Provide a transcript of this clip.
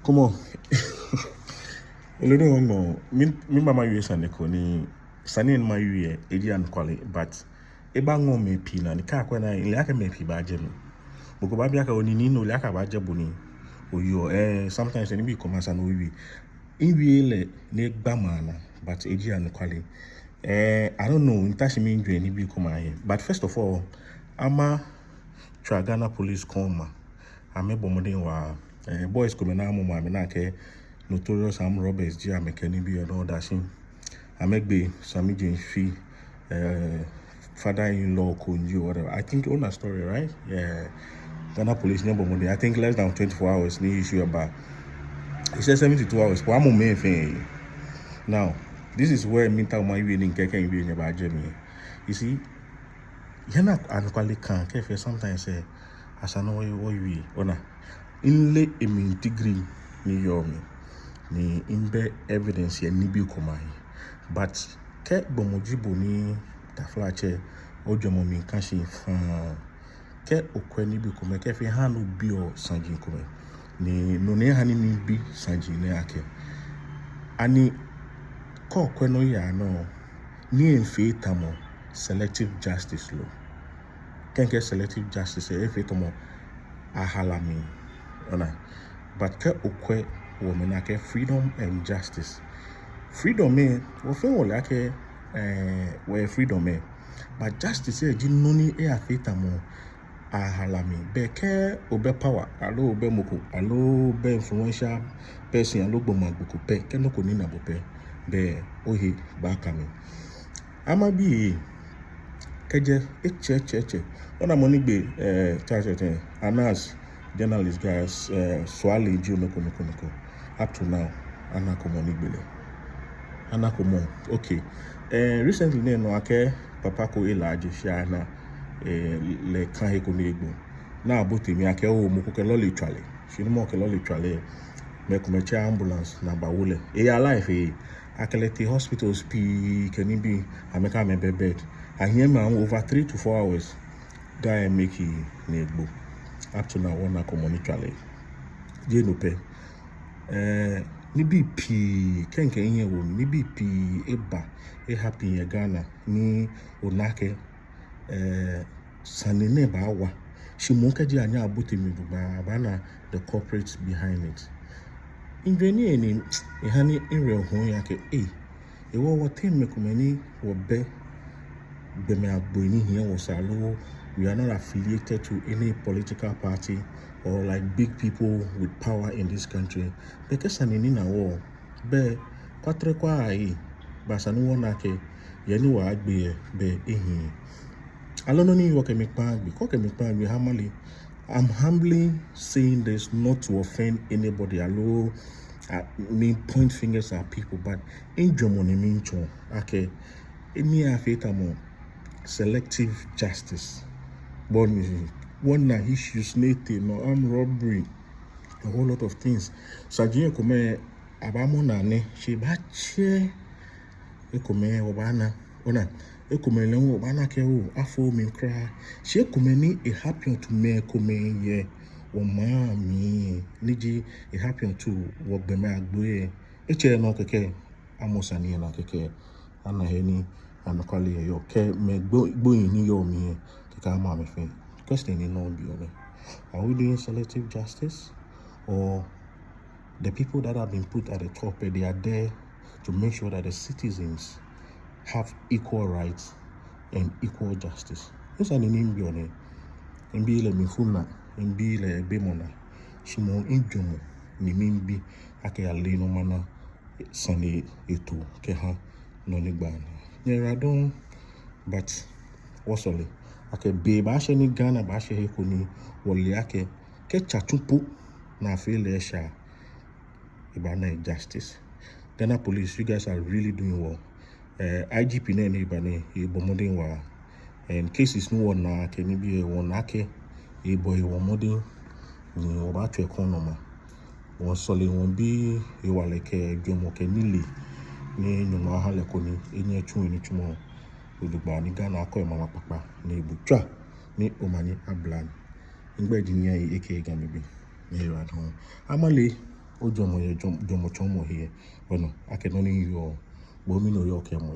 Come on. Olórí wọn mọ̀ mi mama yue saneko ni sani en ma yue eji an kwale but eba ngo me pi na ni ka kwa na ile aka me pi ba je no. Boko ba bia ka oni ni no ile aka ba je boni. Oyo sometimes ni bi koma sa no wi. Inwie le ne gba mana but eji an kwale. I don't know ntashi mi ndwe ni bi koma here. But first of all, ama Ghana police come. Ame bomodin wa boys come na mo ma me na ke notorious armed robbers ji amekani bi and all that thing. Amegbe Sami Jenfi father-in-law Konji or whatever. I think on a story, right? Yeah. Ghana police number Monday. I think less than 24 hours ni issue about. It says 72 hours. But I'm main thing. Now, this is where mental my winning can be in about Germany. You see, you're not annually can careful sometimes say as I know what you ona inle imintigri ni yomi ni imbe evidence ya nibi komai but ke bomojibo ni taflache ojomo min kanshi ke okwe nibi komai ke fi hanu bio sanji komai ni no ne hani mi bi sanji ne ake ani ko okwe no ya no ni enfe tamo selective justice law kenke selective justice enfe tamo ahalami ona but ke okwe woman ake freedom and justice freedom me wo fe wo like we freedom me but justice e jinoni e afeta mo ahalami be ke obe power alo obe moko alo be influential person alo gbo magbo pe ke no ko ni na bo pe be ohe ba kami ama bi keje eche ona money be charge anas journalist guys swali ju no up to now anako money bele anako mo okay recently no ake papa ko ilaje sha na le kan he ko ni egbo na abote mi ake o mo ko ke lo le twale shi ni mo ke lo le twale me ko me cha ambulance na ba wole ya life akelete hospitals p can be ameka me bed I hear me over 3 to 4 hours guy make ni egbo up to now one community je no pe ni BP kenke yen wo ni BP eba e happy in Ghana ni onake sanene ba wa shi mo kaji anya abotemi ba na the corporates behind it inveni eni e hani inre ho yake e wo tem me komani wo be me agboni here wo salo. We are not affiliated to any political party or like big people with power in this country. Because sanini na wo be kwatre kwa ai basanu wona ke yeni wa agbe be ehin alono ni wo kemi pa agbe ko kemi pa agbe hamali I'm humbly saying this not to offend anybody alo me point fingers at people but in jomoni mincho okay emi afeta mo selective justice one issues native no armed robbery a whole lot of things sajie kome abamo na ne she ba che ekome obana ona ekome le obana ke o afo mi kra she ekome ni e happen to me ekome ye o ma mi niji e happen to wo gbe me agboye eche no keke amosani na keke ana heni anakwale yo ke me gboyin ni yo mi the question is not be are we doing selective justice or the people that have been put at the top they are there to make sure that the citizens have equal rights and equal justice? This is an imbione imbi le mifuna imbi le bemona shimo injomo ni mimbi ake ale no mana sane eto ke ha no ni gba na don but wasole ake be ba she ni Ghana ba she ko ni wole ake ke chatupu na feel sha ibana justice. Ghana police, you guys are really doing well. IGP na ni ibane e bomodin wa and cases no one na ke ni bi won ake e boy won modin ni oba twe konoma won sole won bi e wale ke jomo ke nile ni nyuma hale ko ni enye tun ni tumo olugba ni Ghana akọ mama papa ni ibutwa ni omani ablan ngbe di ni eke gamebe ni radon amale o jomo ye jomo chomo here. Bueno, I can only you, but me know you okay mo.